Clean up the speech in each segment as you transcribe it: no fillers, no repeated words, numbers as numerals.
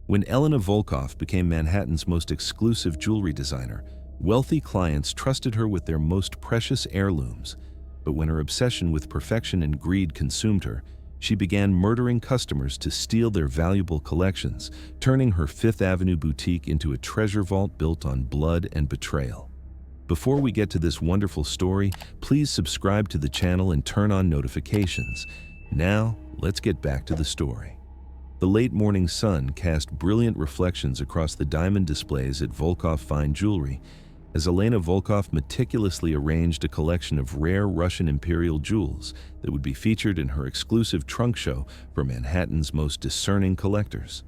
When Elena Volkov became Manhattan's most exclusive jewelry designer, wealthy clients trusted her with their most precious heirlooms. But when her obsession with perfection and greed consumed her, she began murdering customers to steal their valuable collections, turning her Fifth Avenue boutique into a treasure vault built on blood and betrayal. Before we get to this wonderful story, please subscribe to the channel and turn on notifications. Now, let's get back to the story. The late morning sun cast brilliant reflections across the diamond displays at Volkov Fine Jewelry, as Elena Volkov meticulously arranged a collection of rare Russian imperial jewels that would be featured in her exclusive trunk show for Manhattan's most discerning collectors.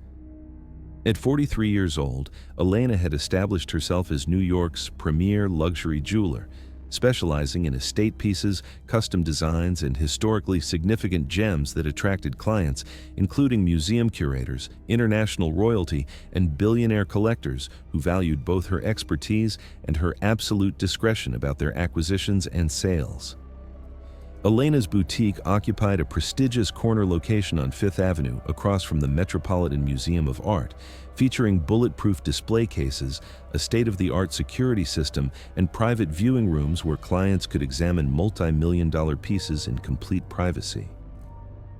At 43 years old, Elena had established herself as New York's premier luxury jeweler, specializing in estate pieces, custom designs, and historically significant gems that attracted clients, including museum curators, international royalty, and billionaire collectors who valued both her expertise and her absolute discretion about their acquisitions and sales. Elena's boutique occupied a prestigious corner location on Fifth Avenue across from the Metropolitan Museum of Art, featuring bulletproof display cases, a state-of-the-art security system, and private viewing rooms where clients could examine multi-million-dollar pieces in complete privacy.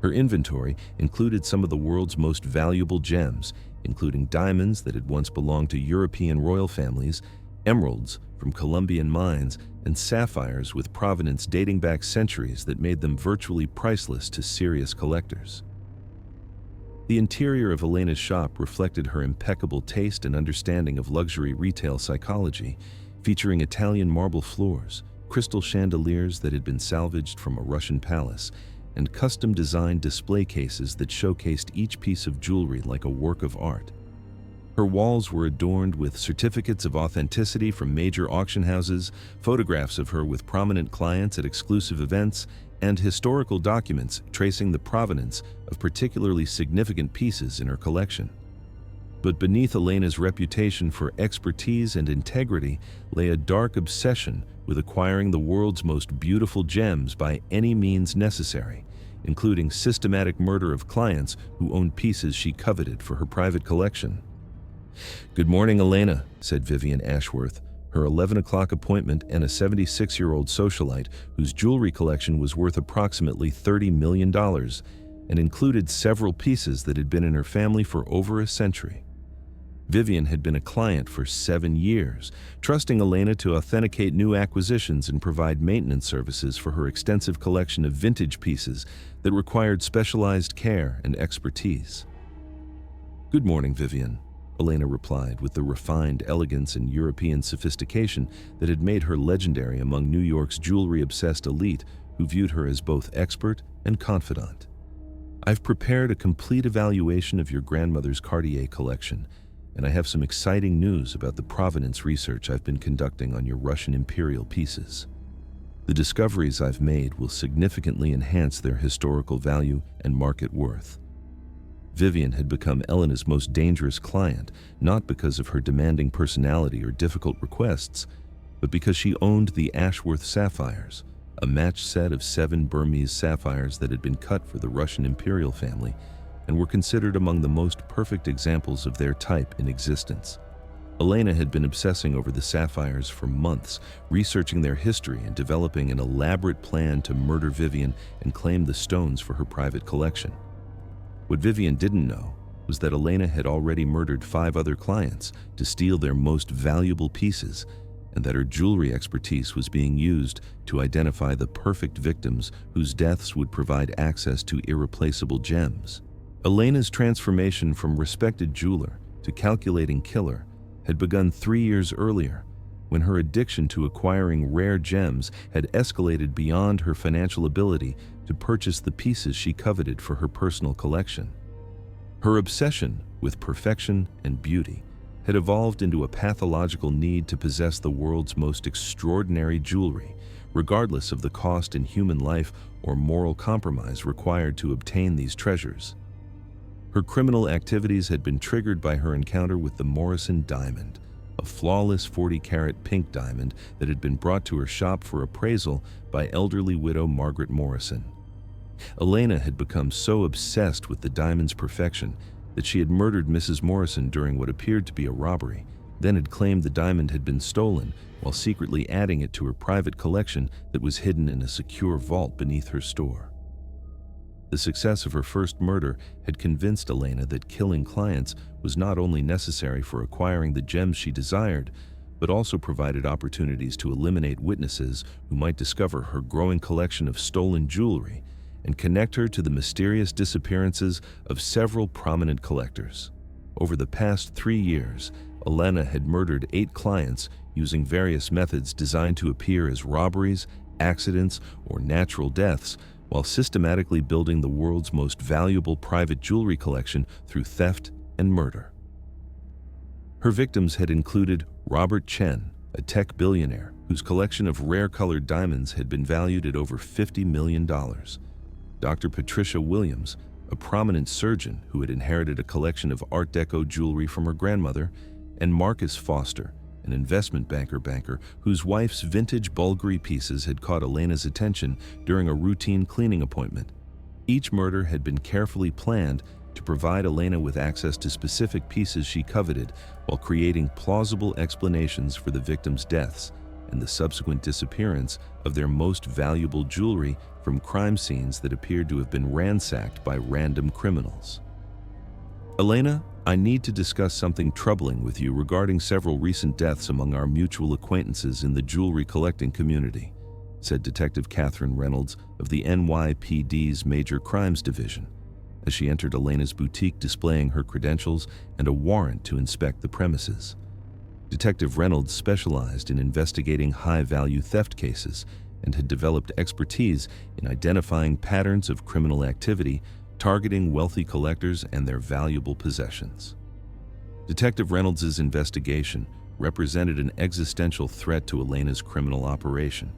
Her inventory included some of the world's most valuable gems, including diamonds that had once belonged to European royal families, emeralds from Colombian mines, and sapphires with provenance dating back centuries that made them virtually priceless to serious collectors. The interior of Elena's shop reflected her impeccable taste and understanding of luxury retail psychology, featuring Italian marble floors, crystal chandeliers that had been salvaged from a Russian palace, and custom-designed display cases that showcased each piece of jewelry like a work of art. Her walls were adorned with certificates of authenticity from major auction houses, photographs of her with prominent clients at exclusive events, and historical documents tracing the provenance of particularly significant pieces in her collection. But beneath Elena's reputation for expertise and integrity lay a dark obsession with acquiring the world's most beautiful gems by any means necessary, including systematic murder of clients who owned pieces she coveted for her private collection. "Good morning, Elena," said Vivian Ashworth, her 11 o'clock appointment, and a 76-year-old socialite whose jewelry collection was worth approximately $30 million and included several pieces that had been in her family for over a century. Vivian had been a client for 7 years, trusting Elena to authenticate new acquisitions and provide maintenance services for her extensive collection of vintage pieces that required specialized care and expertise. "Good morning, Vivian," Elena replied with the refined elegance and European sophistication that had made her legendary among New York's jewelry-obsessed elite who viewed her as both expert and confidant. "I've prepared a complete evaluation of your grandmother's Cartier collection, and I have some exciting news about the provenance research I've been conducting on your Russian imperial pieces. The discoveries I've made will significantly enhance their historical value and market worth." Vivian had become Elena's most dangerous client, not because of her demanding personality or difficult requests, but because she owned the Ashworth sapphires, a matched set of 7 Burmese sapphires that had been cut for the Russian imperial family and were considered among the most perfect examples of their type in existence. Elena had been obsessing over the sapphires for months, researching their history and developing an elaborate plan to murder Vivian and claim the stones for her private collection. What Vivian didn't know was that Elena had already murdered 5 other clients to steal their most valuable pieces, and that her jewelry expertise was being used to identify the perfect victims whose deaths would provide access to irreplaceable gems. Elena's transformation from respected jeweler to calculating killer had begun 3 years earlier, when her addiction to acquiring rare gems had escalated beyond her financial ability to purchase the pieces she coveted for her personal collection. Her obsession with perfection and beauty had evolved into a pathological need to possess the world's most extraordinary jewelry, regardless of the cost in human life or moral compromise required to obtain these treasures. Her criminal activities had been triggered by her encounter with the Morrison diamond, a flawless 40-carat pink diamond that had been brought to her shop for appraisal by elderly widow Margaret Morrison. Elena had become so obsessed with the diamond's perfection that she had murdered Mrs. Morrison during what appeared to be a robbery, then had claimed the diamond had been stolen while secretly adding it to her private collection that was hidden in a secure vault beneath her store. The success of her first murder had convinced Elena that killing clients was not only necessary for acquiring the gems she desired, but also provided opportunities to eliminate witnesses who might discover her growing collection of stolen jewelry and connect her to the mysterious disappearances of several prominent collectors. Over the past 3 years, Elena had murdered 8 clients using various methods designed to appear as robberies, accidents, or natural deaths, while systematically building the world's most valuable private jewelry collection through theft and murder. Her victims had included Robert Chen, a tech billionaire whose collection of rare-colored diamonds had been valued at over $50 million, Dr. Patricia Williams, a prominent surgeon who had inherited a collection of Art Deco jewelry from her grandmother, and Marcus Foster, an investment banker whose wife's vintage Bulgari pieces had caught Elena's attention during a routine cleaning appointment. Each murder had been carefully planned to provide Elena with access to specific pieces she coveted while creating plausible explanations for the victims' deaths and the subsequent disappearance of their most valuable jewelry from crime scenes that appeared to have been ransacked by random criminals. Elena, I need to discuss something troubling with you regarding several recent deaths among our mutual acquaintances in the jewelry collecting community, said Detective Catherine Reynolds of the NYPD's Major Crimes Division, as she entered Elena's boutique displaying her credentials and a warrant to inspect the premises. Detective Reynolds specialized in investigating high-value theft cases and had developed expertise in identifying patterns of criminal activity targeting wealthy collectors and their valuable possessions. Detective Reynolds' investigation represented an existential threat to Elena's criminal operation,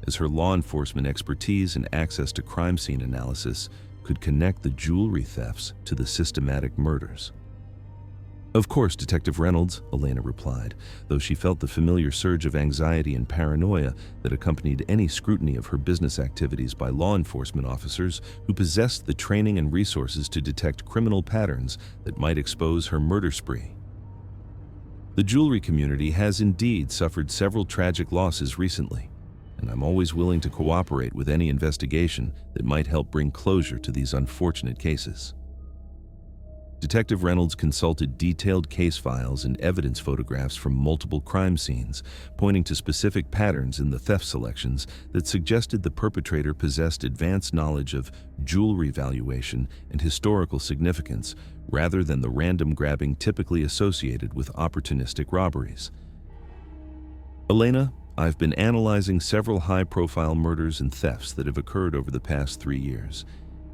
as her law enforcement expertise and access to crime scene analysis could connect the jewelry thefts to the systematic murders. Of course, Detective Reynolds, Elena replied, though she felt the familiar surge of anxiety and paranoia that accompanied any scrutiny of her business activities by law enforcement officers who possessed the training and resources to detect criminal patterns that might expose her murder spree. The jewelry community has indeed suffered several tragic losses recently, and I'm always willing to cooperate with any investigation that might help bring closure to these unfortunate cases. Detective Reynolds consulted detailed case files and evidence photographs from multiple crime scenes, pointing to specific patterns in the theft selections that suggested the perpetrator possessed advanced knowledge of jewelry valuation and historical significance, rather than the random grabbing typically associated with opportunistic robberies. Elena, I've been analyzing several high-profile murders and thefts that have occurred over the past 3 years,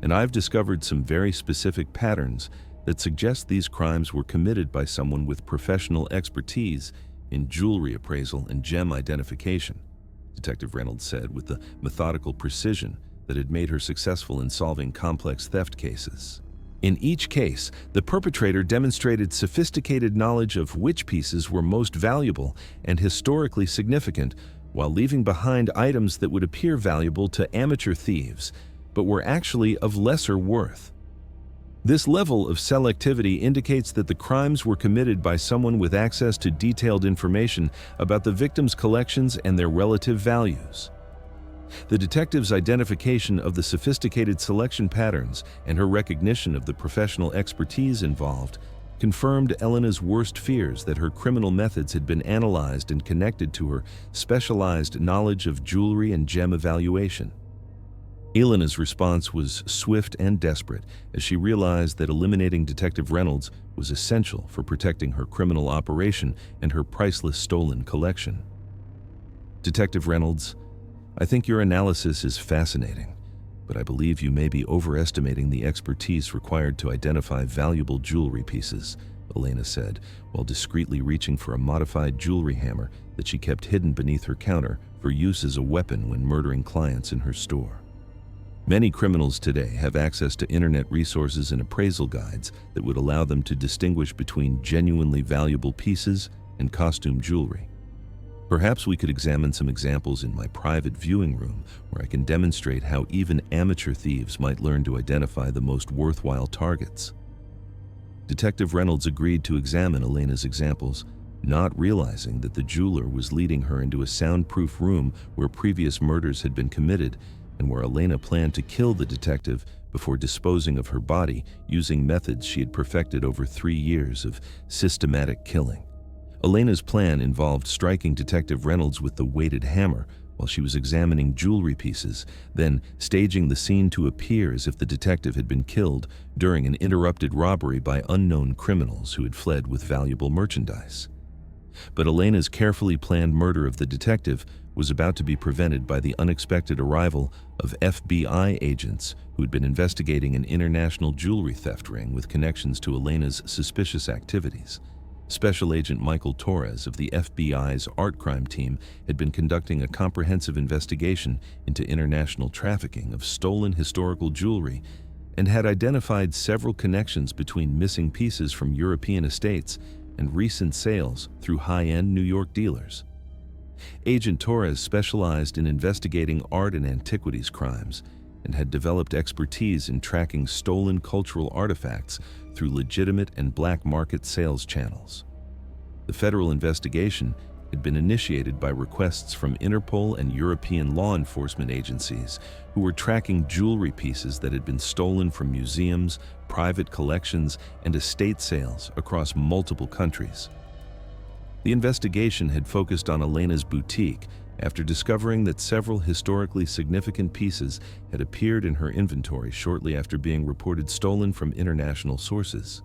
and I've discovered some very specific patterns that suggest these crimes were committed by someone with professional expertise in jewelry appraisal and gem identification, Detective Reynolds said with the methodical precision that had made her successful in solving complex theft cases. In each case, the perpetrator demonstrated sophisticated knowledge of which pieces were most valuable and historically significant, while leaving behind items that would appear valuable to amateur thieves, but were actually of lesser worth. This level of selectivity indicates that the crimes were committed by someone with access to detailed information about the victim's collections and their relative values. The detective's identification of the sophisticated selection patterns and her recognition of the professional expertise involved confirmed Elena's worst fears that her criminal methods had been analyzed and connected to her specialized knowledge of jewelry and gem evaluation. Elena's response was swift and desperate as she realized that eliminating Detective Reynolds was essential for protecting her criminal operation and her priceless stolen collection. Detective Reynolds, I think your analysis is fascinating, but I believe you may be overestimating the expertise required to identify valuable jewelry pieces, Elena said, while discreetly reaching for a modified jewelry hammer that she kept hidden beneath her counter for use as a weapon when murdering clients in her store. Many criminals today have access to internet resources and appraisal guides that would allow them to distinguish between genuinely valuable pieces and costume jewelry. Perhaps we could examine some examples in my private viewing room where I can demonstrate how even amateur thieves might learn to identify the most worthwhile targets. Detective Reynolds agreed to examine Elena's examples, not realizing that the jeweler was leading her into a soundproof room where previous murders had been committed and where Elena planned to kill the detective before disposing of her body using methods she had perfected over 3 years of systematic killing. Elena's plan involved striking Detective Reynolds with the weighted hammer while she was examining jewelry pieces, then staging the scene to appear as if the detective had been killed during an interrupted robbery by unknown criminals who had fled with valuable merchandise. But Elena's carefully planned murder of the detective was about to be prevented by the unexpected arrival of FBI agents who had been investigating an international jewelry theft ring with connections to Elena's suspicious activities. Special Agent Michael Torres of the FBI's art crime team had been conducting a comprehensive investigation into international trafficking of stolen historical jewelry and had identified several connections between missing pieces from European estates and recent sales through high-end New York dealers. Agent Torres specialized in investigating art and antiquities crimes and had developed expertise in tracking stolen cultural artifacts through legitimate and black market sales channels. The federal investigation had been initiated by requests from Interpol and European law enforcement agencies who were tracking jewelry pieces that had been stolen from museums, private collections, and estate sales across multiple countries. The investigation had focused on Elena's boutique after discovering that several historically significant pieces had appeared in her inventory shortly after being reported stolen from international sources.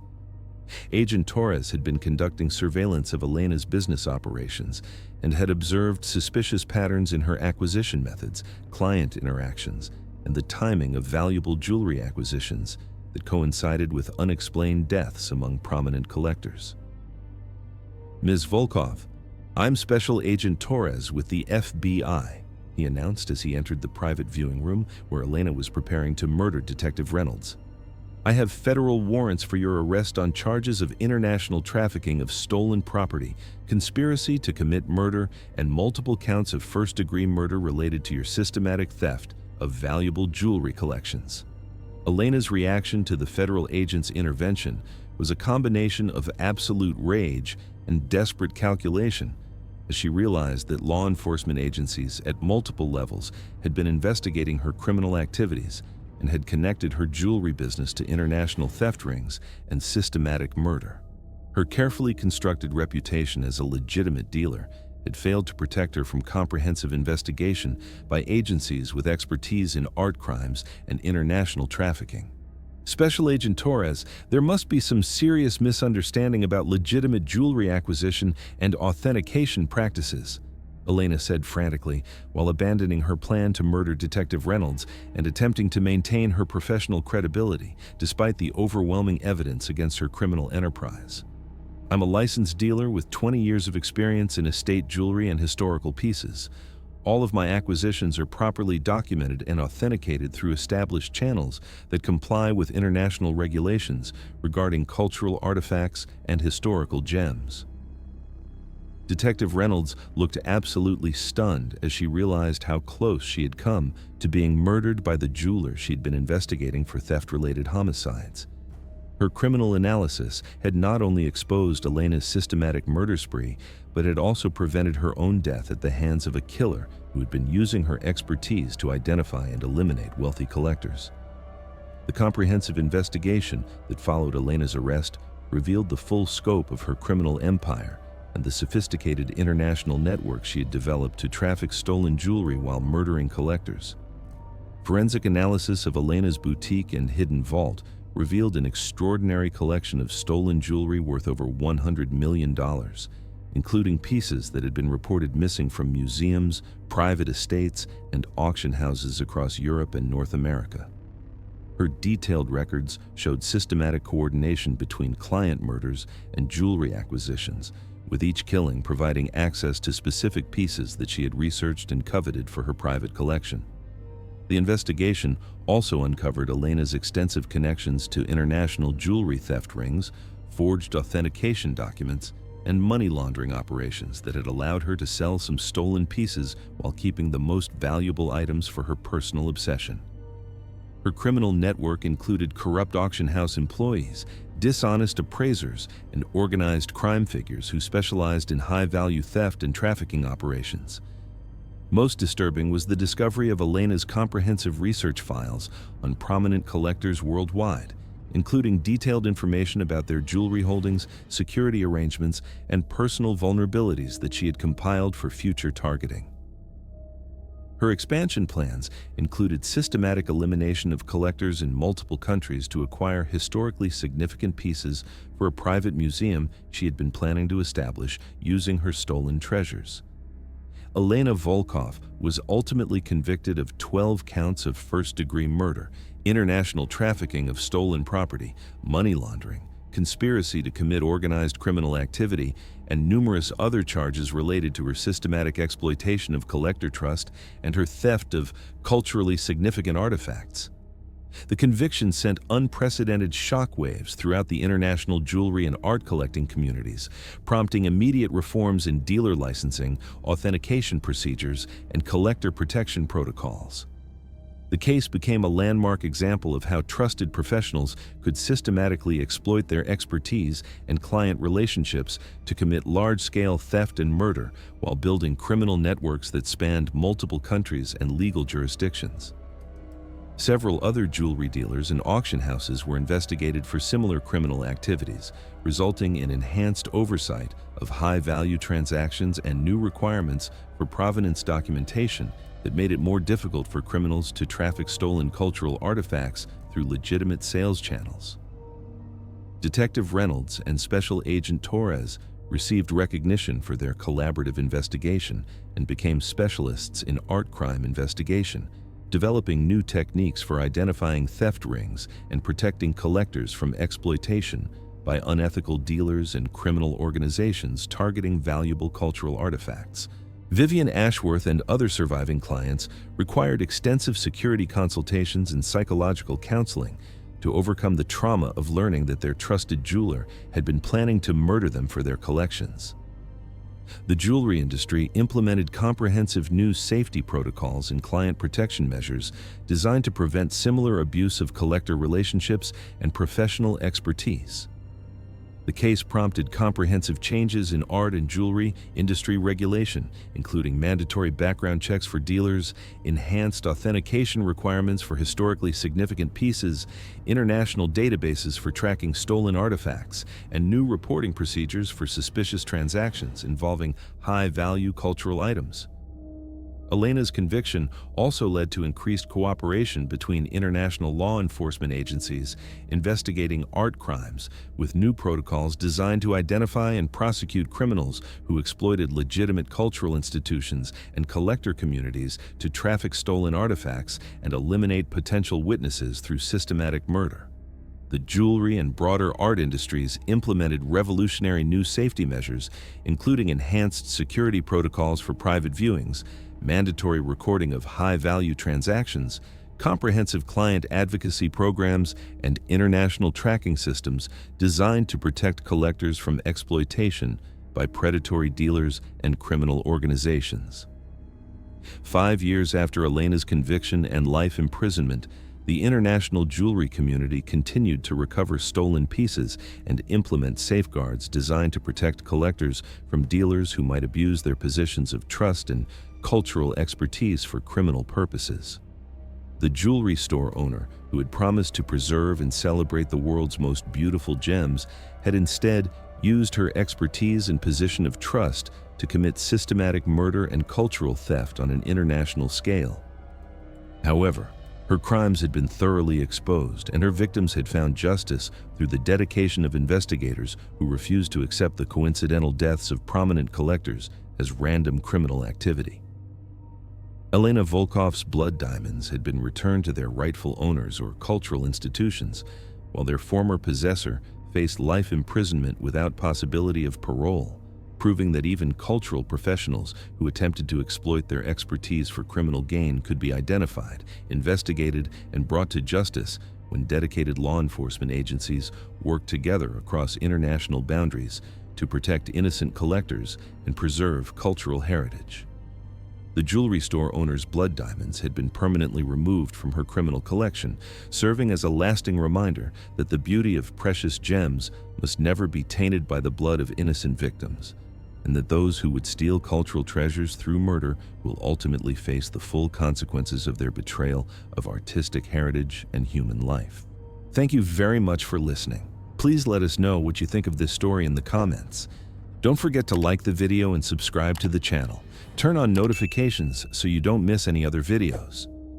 Agent Torres had been conducting surveillance of Elena's business operations and had observed suspicious patterns in her acquisition methods, client interactions, and the timing of valuable jewelry acquisitions that coincided with unexplained deaths among prominent collectors. "Ms. Volkov, I'm Special Agent Torres with the FBI," he announced as he entered the private viewing room where Elena was preparing to murder Detective Reynolds. "I have federal warrants for your arrest on charges of international trafficking of stolen property, conspiracy to commit murder, and multiple counts of first-degree murder related to your systematic theft of valuable jewelry collections." Elena's reaction to the federal agent's intervention was a combination of absolute rage and desperate calculation, as she realized that law enforcement agencies at multiple levels had been investigating her criminal activities and had connected her jewelry business to international theft rings and systematic murder. Her carefully constructed reputation as a legitimate dealer had failed to protect her from comprehensive investigation by agencies with expertise in art crimes and international trafficking. "Special Agent Torres, there must be some serious misunderstanding about legitimate jewelry acquisition and authentication practices," Elena said frantically, while abandoning her plan to murder Detective Reynolds and attempting to maintain her professional credibility despite the overwhelming evidence against her criminal enterprise. "I'm a licensed dealer with 20 years of experience in estate jewelry and historical pieces. All of my acquisitions are properly documented and authenticated through established channels that comply with international regulations regarding cultural artifacts and historical gems." Detective Reynolds looked absolutely stunned as she realized how close she had come to being murdered by the jeweler she'd been investigating for theft-related homicides. Her criminal analysis had not only exposed Elena's systematic murder spree, but had also prevented her own death at the hands of a killer who had been using her expertise to identify and eliminate wealthy collectors. The comprehensive investigation that followed Elena's arrest revealed the full scope of her criminal empire and the sophisticated international network she had developed to traffic stolen jewelry while murdering collectors. Forensic analysis of Elena's boutique and hidden vault revealed an extraordinary collection of stolen jewelry worth over $100 million, including pieces that had been reported missing from museums, private estates, and auction houses across Europe and North America. Her detailed records showed systematic coordination between client murders and jewelry acquisitions, with each killing providing access to specific pieces that she had researched and coveted for her private collection. The investigation also uncovered Elena's extensive connections to international jewelry theft rings, forged authentication documents, and money laundering operations that had allowed her to sell some stolen pieces while keeping the most valuable items for her personal obsession. Her criminal network included corrupt auction house employees, dishonest appraisers, and organized crime figures who specialized in high-value theft and trafficking operations. Most disturbing was the discovery of Elena's comprehensive research files on prominent collectors worldwide, including detailed information about their jewelry holdings, security arrangements, and personal vulnerabilities that she had compiled for future targeting. Her expansion plans included systematic elimination of collectors in multiple countries to acquire historically significant pieces for a private museum she had been planning to establish using her stolen treasures. Elena Volkov was ultimately convicted of 12 counts of first-degree murder, international trafficking of stolen property, money laundering, conspiracy to commit organized criminal activity, and numerous other charges related to her systematic exploitation of collector trust and her theft of culturally significant artifacts. The conviction sent unprecedented shockwaves throughout the international jewelry and art collecting communities, prompting immediate reforms in dealer licensing, authentication procedures, and collector protection protocols. The case became a landmark example of how trusted professionals could systematically exploit their expertise and client relationships to commit large-scale theft and murder while building criminal networks that spanned multiple countries and legal jurisdictions. Several other jewelry dealers and auction houses were investigated for similar criminal activities, resulting in enhanced oversight of high-value transactions and new requirements for provenance documentation that made it more difficult for criminals to traffic stolen cultural artifacts through legitimate sales channels. Detective Reynolds and Special Agent Torres received recognition for their collaborative investigation and became specialists in art crime investigation, developing new techniques for identifying theft rings and protecting collectors from exploitation by unethical dealers and criminal organizations targeting valuable cultural artifacts. Vivian Ashworth and other surviving clients required extensive security consultations and psychological counseling to overcome the trauma of learning that their trusted jeweler had been planning to murder them for their collections. The jewelry industry implemented comprehensive new safety protocols and client protection measures designed to prevent similar abuse of collector relationships and professional expertise. The case prompted comprehensive changes in art and jewelry industry regulation, including mandatory background checks for dealers, enhanced authentication requirements for historically significant pieces, international databases for tracking stolen artifacts, and new reporting procedures for suspicious transactions involving high-value cultural items. Elena's conviction also led to increased cooperation between international law enforcement agencies investigating art crimes, with new protocols designed to identify and prosecute criminals who exploited legitimate cultural institutions and collector communities to traffic stolen artifacts and eliminate potential witnesses through systematic murder. The jewelry and broader art industries implemented revolutionary new safety measures, including enhanced security protocols for private viewings, mandatory recording of high-value transactions, comprehensive client advocacy programs, and international tracking systems designed to protect collectors from exploitation by predatory dealers and criminal organizations. 5 years after Elena's conviction and life imprisonment, the international jewelry community continued to recover stolen pieces and implement safeguards designed to protect collectors from dealers who might abuse their positions of trust and cultural expertise for criminal purposes. The jewelry store owner, who had promised to preserve and celebrate the world's most beautiful gems, had instead used her expertise and position of trust to commit systematic murder and cultural theft on an international scale. However, her crimes had been thoroughly exposed, and her victims had found justice through the dedication of investigators who refused to accept the coincidental deaths of prominent collectors as random criminal activity. Elena Volkov's blood diamonds had been returned to their rightful owners or cultural institutions, while their former possessor faced life imprisonment without possibility of parole, proving that even cultural professionals who attempted to exploit their expertise for criminal gain could be identified, investigated, and brought to justice when dedicated law enforcement agencies worked together across international boundaries to protect innocent collectors and preserve cultural heritage. The jewelry store owner's blood diamonds had been permanently removed from her criminal collection, serving as a lasting reminder that the beauty of precious gems must never be tainted by the blood of innocent victims, and that those who would steal cultural treasures through murder will ultimately face the full consequences of their betrayal of artistic heritage and human life. Thank you very much for listening. Please let us know what you think of this story in the comments. Don't forget to like the video and subscribe to the channel. Turn on notifications so you don't miss any other videos.